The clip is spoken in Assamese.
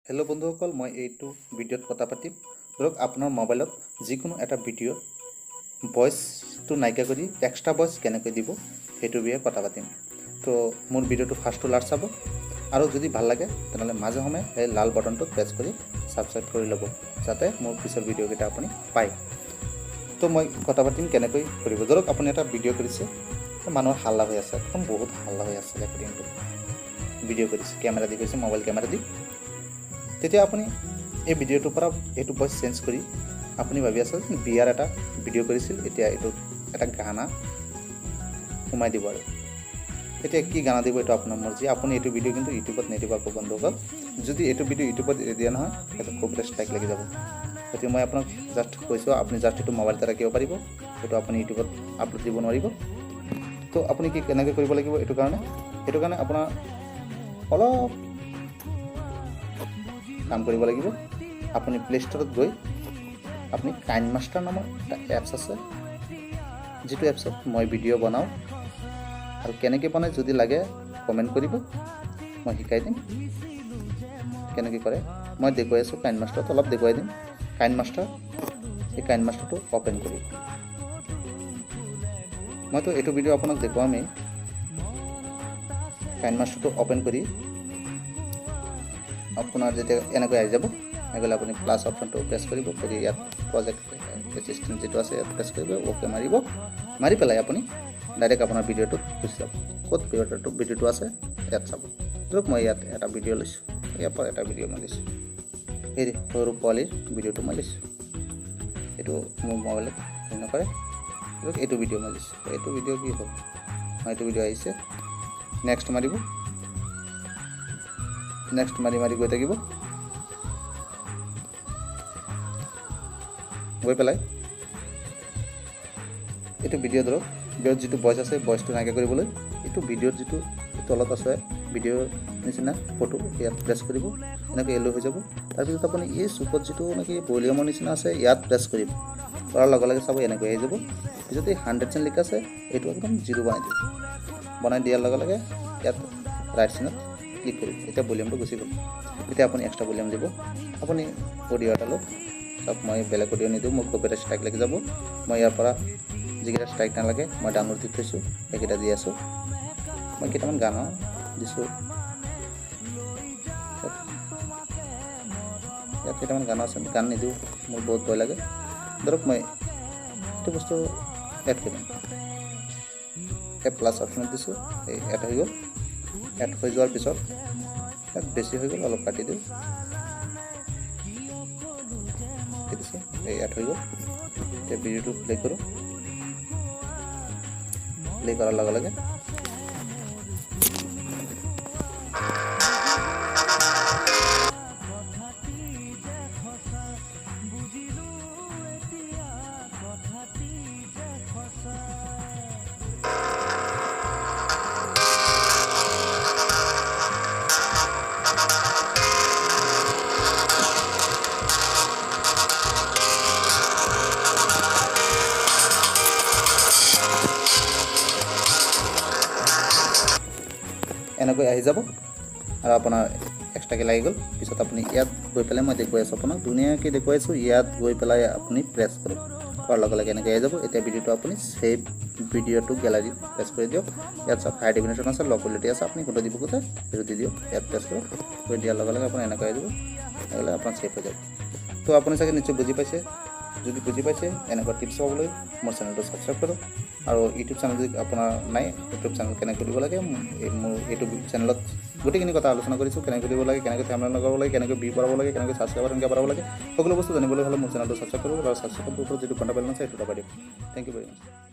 हेलो बंधुসকল मैं এইটো ভিডিওত কথা পাতিম ধৰক আপোনাৰ মোবাইলত যিকোনো এটা ভিডিও ভয়েসটো নাইকা কৰি এক্সট্ৰা ভয়েস কেনেকৈ দিব সেইটো বিষয়ে কথা পাতিম তো মোৰ ভিডিওটো ফাৰ্স্ট টু লাষ্ট চাব আৰু যদি ভাল লাগে তেনলে মাজে সময়ে এই লাল বাটনটো প্ৰেছ কৰি সাবস্ক্ৰাইব কৰি ল'ব যাতে মোৰ পিছৰ ভিডিও কেইটা আপুনি পায় তো মই কথা পাতিম কেনেকৈ কৰিব ধৰক আপুনি এটা ভিডিও কৰিছে মানুহৰ হাল্লা হৈ আছে একদম বহুত হাল্লা হৈ আছে ৰেকৰ্ডিংটো ভিডিও কৰিছে ক্যামেৰা দি কৰিছে মোবাইল ক্যামেৰা দি তেতিয়া আপুনি এই ভিডিওটোৰ পৰা এইটো ভয়েস চেঞ্জ কৰি আপুনি ভাবি আছে বিয়াৰ এটা ভিডিও কৰিছিল এতিয়া এইটো এটা গানা সোমাই দিব আৰু এতিয়া কি গানা দিব এটা আপোনাৰ মৰ্জি আপুনি এইটো ভিডিও কিন্তু ইউটিউবত নেদিব আকৌ বন্ধুসকল যদি এইটো ভিডিও ইউটিউবত দিয়া নহয় এটা কপিৰাইট ষ্ট্ৰাইক লাগি যাব এতিয়া মই আপোনাক জাস্ট কৈছো আপুনি জাস্ট এইটো মোবাইলতে ৰাখিব পাৰিব এইটো আপুনি ইউটিউবত আপলোড দিব নোৱাৰিব তো আপুনি কি কেনেকৈ কৰিব লাগিব এইটো কাৰণে আপোনাৰ অলপ কাম কৰিব লাগিব আপুনি প্লে ষ্টৰত গৈ আপুনি কাইনমাষ্টাৰ নামৰ এটা এপছ আছে যেটো এপছত মই ভিডিও বনাও আৰু কেনেকৈ বনাই যদি লাগে কমেন্ট কৰিব মই শিকাই দিম কেনেকৈ কৰে মই দেখুৱাই আছো কাইনমাষ্টাৰত অলপ দেখুৱাই দিম কাইনমাষ্টাৰ এই কাইনমাষ্টাৰটো ওপেন কৰি মই তো এইটো ভিডিও আপোনাক দেখুৱামেই কাইনমাষ্টাৰটো ওপেন কৰি আপোনাৰ যেটা এনেকৈ আহি যাব আগলে আপুনি প্লাস অপশনটো প্ৰেছ কৰিব কৰি ইয়াত প্ৰজেক্ট এসিস্ট্যান্ট যেটো আছে ইয়াত প্ৰেছ কৰিব ওকে মাৰি পেলাই আপুনি ডাইৰেক্ট আপোনাৰ ভিডিওটো গুচি যাব ক'ত ভিডিওটো আছে ইয়াত চাব ধৰক মই ইয়াত এটা ভিডিও লৈছো ইয়াৰ পৰা এটা ভিডিও মই লৈছো এই সৰু পোৱালিৰ ভিডিওটো মই লৈছো এইটো মোৰ মোবাইলত নকৰে ধৰক এইটো ভিডিও মই লৈছো এইটো ভিডিও কি হ'ব মই এইটো ভিডিও আহিছে নেক্সট মাৰিব नेक्स्ट मारी गई থাকিব গৈ পেলাই এটো ভিডিও ধৰক ভিডিওত যেটো ভয়েস আছে ভয়েসটো নাইকা কৰিবলৈ এটো ভিডিওত যেটো তলত আছে ভিডিও নিচিনা ফটো ইয়াত প্ৰেছ কৰিব এনেকৈ এলো হৈ যাব তাৰ পিছত আপুনি এই সুপত যেটো নাকি ভলিউমৰ নিচিনা আছে ইয়াত প্ৰেছ কৰিব কৰাৰ লগে লগে চাব এনেকৈ আহি যাব পিছত এই 100% লিখা আছে এটো একদম জিৰো বনাই দিয়াৰ লগে লগে ইয়াত ৰাইট সাইডত ক্লিক কৰি এটা ভলিউমটো গুছি গ'ল এতিয়া আপুনি এক্সট্ৰা ভলিউম দিব আপুনি অডিও এটা লওক সব মই বেলেগ অডিও নিদিও মোক কপিৰাইট ষ্ট্ৰাইক লাগি যাব মই ইয়াৰ পৰা যিকেইটা ষ্ট্ৰাইক নালাগে মই ডাউনলোড দি থৈছো এইকেইটা দি আছো মই কেইটামান গান দিছো ইয়াত কেইটামান গান আছে গান নিদিও মোৰ বহুত ভয় লাগে ধৰক মই এইটো বস্তু এড কৰিম এই প্লাস অপশন দিছো এই এড হৈ গ'ল এড হৈ যোৱাৰ পিছত এক বেছি হৈ গ'ল অলপ কাটি দিও দিছে এই এড হৈ গ'ল তে ভিডিওটো প্লে কৰো প্লে কৰাৰ লগে লগে এনেকৈ আহি যাব আৰু আপোনাৰ এক্সট্ৰাকে লাগি গ'ল পিছত আপুনি ইয়াত গৈ পেলাই মই দেখুৱাই আছো আপোনাক ধুনীয়াকৈ দেখুৱাইছো ইয়াত গৈ পেলাই আপুনি প্ৰেছ কৰক কৰাৰ লগে লগে এনেকৈ আহি যাব এতিয়া ভিডিওটো আপুনি সেভ ভিডিওটো গ্যালাৰীত প্ৰেছ কৰি দিয়ক ইয়াত সব হাই ডেফিনেশ্যন আছে ল' কোৱালিটি আছে আপুনি ফটো দিব কোতে সেইটো দি দিয়ক ইয়াত প্ৰেছ কৰক কৰি দিয়াৰ লগে লগে আপোনাৰ এনেকৈ আহি যাব নহ'লে আপোনাৰ সেভ হৈ যাব তো আপুনি চাগে নিশ্চয় বুজি পাইছে যদি বুজি পাইছে এনেকুৱা টিপছ পাবলৈ মোৰ চেনেলটো সাবস্ক্ৰাইব কৰক আৰু ইউটিউব চেনেল যদি আপোনাৰ নাই ইউটিউব চেনেল কেনেকৈ কৰিব লাগে মোৰ ইউটিউব চেনেলত গোটেইখিনি কথা আলোচনা কৰিছোঁ কেনেকৈ কৰিব লাগে কেনেকৈ থাম্বনেল লগাব লাগে কেনেকৈ ভিউ বঢ়াব লাগে কেনেকৈ সাবস্ক্ৰাইবাৰ সংখ্যা বঢ়াব লাগে সকলো বস্তু জানিবলৈ হ'লে মোৰ চেনেলটো সাবস্ক্ৰাইব কৰক আৰু সাবস্ক্ৰাইবৰ ওপৰত যিটো ঘণ্টা বেল আছে সেইটো দবাই দিয়ক থেংক ইউ ভেৰি মাছ